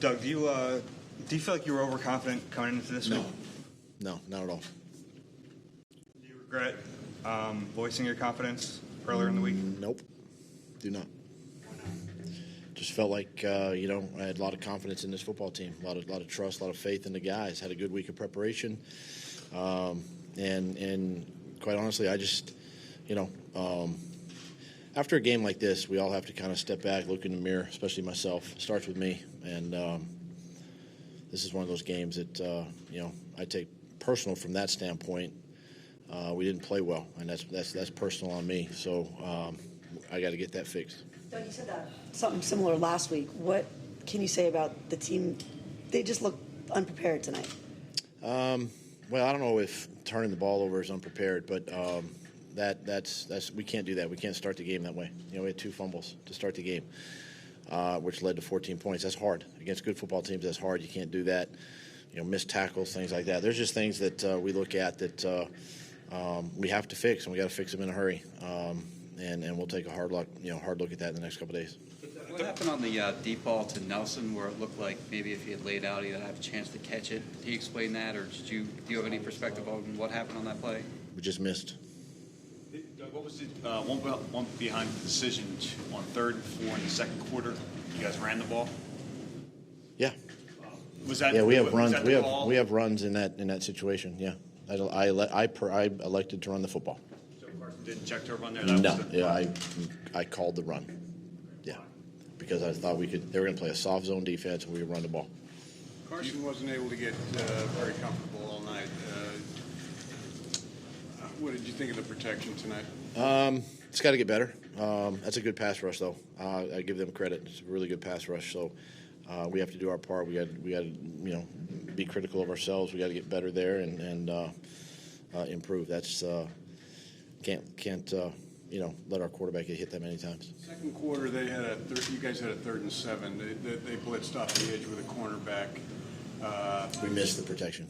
Doug, do you feel like you were overconfident coming into this week? No, not at all. Do you regret voicing your confidence earlier in the week? Nope, do not. Just felt like I had a lot of confidence in this football team, a lot of trust, a lot of faith in the guys. Had a good week of preparation, and quite honestly, I just after a game like this, we all have to kind of step back, look in the mirror, especially myself. It starts with me, and this is one of those games that I take personal from that standpoint. We didn't play well, and that's personal on me. So I got to get that fixed. Doug, you said that something similar last week. What can you say about the team? They just look unprepared tonight. Well, I don't know if turning the ball over is unprepared, but that's we can't do that. We can't start the game that way. We had 2 fumbles to start the game, which led to 14 points. That's hard. Against good football teams, that's hard. You can't do that. Missed tackles, things like that. There's just things that we look at that we have to fix, and we got to fix them in a hurry. And we'll take a hard look at that in the next couple of days. What happened on the deep ball to Nelson, where it looked like maybe if he had laid out, he'd have a chance to catch it? Can you explain that, or do you have any perspective on what happened on that play? We just missed. Doug, what was the one behind the decision on 3rd and 4 in the second quarter? You guys ran the ball. Yeah. Was that? Yeah, we have runs. We have call? runs in that situation. Yeah, I elected to run the football. So Carson didn't check to run there. I called the run. Yeah, because I thought they were going to play a soft zone defense and we would run the ball. Carson wasn't able to get very comfortable all night. What did you think of the protection tonight? It's got to get better. That's a good pass rush, though. I give them credit. It's a really good pass rush. So we have to do our part. We got to be critical of ourselves. We got to get better there and improve. That's can't let our quarterback get hit that many times. Second quarter, you guys had a 3rd and 7. They blitzed off the edge with a cornerback. We missed the protection.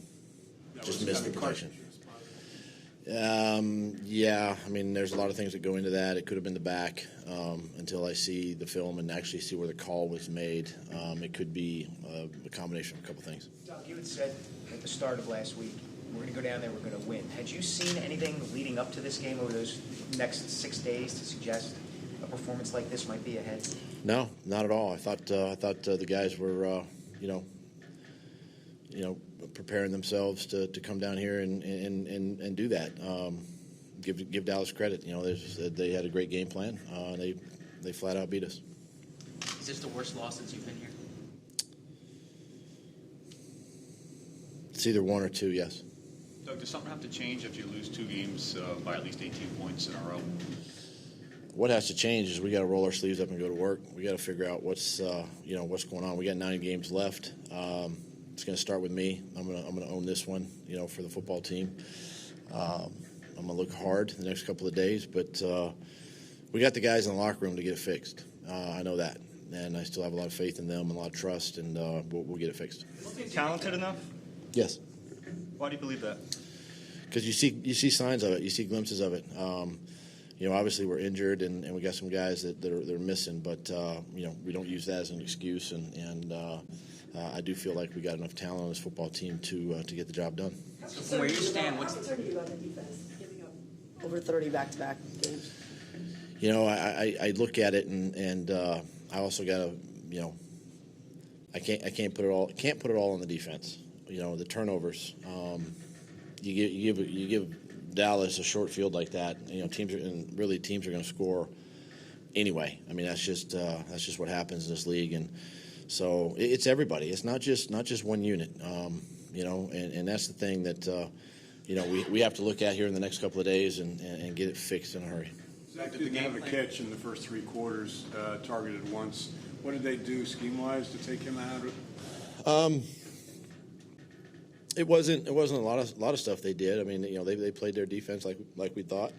Just missed the protection. Yeah, I mean, there's a lot of things that go into that. It could have been the back until I see the film and actually see where the call was made. It could be a combination of a couple things. Doug, you had said at the start of last week, we're going to go down there, we're going to win. Had you seen anything leading up to this game over those next 6 days to suggest a performance like this might be ahead? No, not at all. I thought the guys were, preparing themselves to come down here and do that. Give Dallas credit. They had a great game plan. They flat out beat us. Is this the worst loss since you've been here? It's either 1 or 2, yes. Doug, does something have to change if you lose 2 games by at least 18 points in a row? What has to change is we got to roll our sleeves up and go to work. We got to figure out what's going on. We got 9 games left. It's going to start with me. I'm going to own this one, for the football team. I'm going to look hard the next couple of days, but we got the guys in the locker room to get it fixed. I know that, and I still have a lot of faith in them and a lot of trust, and we'll get it fixed. Talented enough? Yes. Why do you believe that? Because you see signs of it. You see glimpses of it. Obviously we're injured, and we got some guys that are missing, but we don't use that as an excuse, and I do feel like we got enough talent on this football team to get the job done. So from where you stand, How concerned are you about the defense giving up over 30 back-to-back games? I look at it, and I also got to, I can't put it all on the defense. The turnovers. You give Dallas a short field like that. Teams are going to score anyway. I mean, that's just what happens in this league, and so it's everybody. It's not just one unit. And that's the thing that we have to look at here in the next couple of days and get it fixed in a hurry. Zach didn't have a catch in the first 3 quarters, targeted once. What did they do scheme-wise to take him out? It wasn't a lot of stuff they did. I mean, they played their defense like we thought.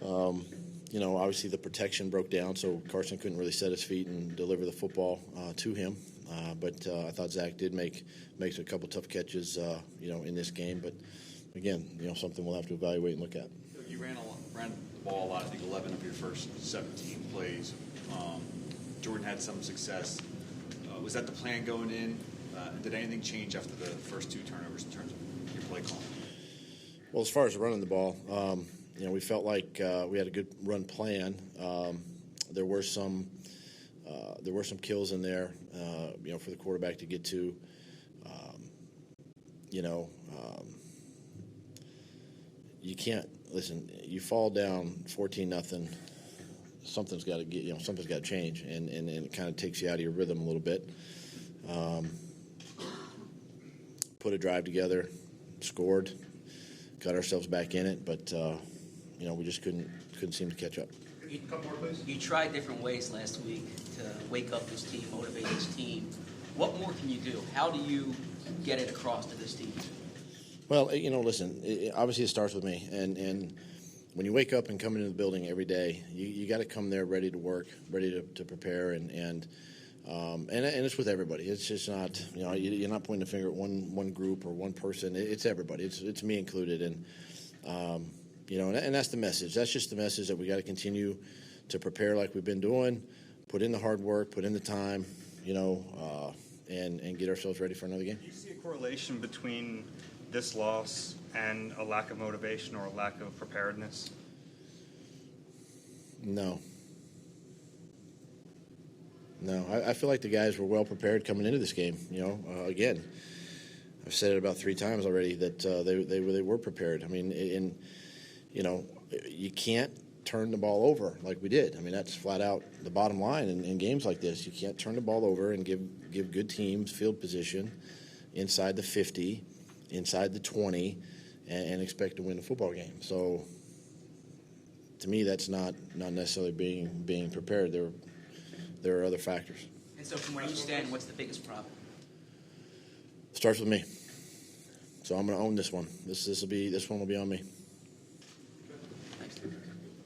Obviously the protection broke down, so Carson couldn't really set his feet and deliver the football to him. But I thought Zach did make a couple tough catches, in this game. But again, something we'll have to evaluate and look at. You ran the ball a lot. I think 11 of your first 17 plays. Jordan had some success Was that the plan going in? Did anything change after the first 2 turnovers in terms of your play call? Well, as far as running the ball, we felt like we had a good run plan. There were some kills in there, for the quarterback to get to. You can't listen. You fall down 14-0. Something's got to get. Something's got to change, and it kind of takes you out of your rhythm a little bit. Put a drive together, scored, got ourselves back in it, but we just couldn't seem to catch up. You tried different ways last week to wake up this team, motivate this team. What more can you do? How do you get it across to this team? Well, listen, obviously it starts with me, and when you wake up and come into the building every day, you got to come there ready to work, ready to prepare, and it's with everybody. It's just not, you're not pointing the finger at one group or one person. It's everybody. It's me included, and and that's the message. That's just the message that we got to continue to prepare like we've been doing, put in the hard work, put in the time, and get ourselves ready for another game. Do you see a correlation between this loss and a lack of motivation or a lack of preparedness? No, I feel like the guys were well prepared coming into this game. Again, I've said it about 3 times already that they were prepared. I mean, you can't turn the ball over like we did. I mean, that's flat out the bottom line in games like this. You can't turn the ball over and give good teams field position inside the 50, inside the 20, and expect to win a football game. So, to me, that's not necessarily being prepared. There are other factors. And so from where you stand, what's the biggest problem? Starts with me. So I'm going to own this one. This one will be on me.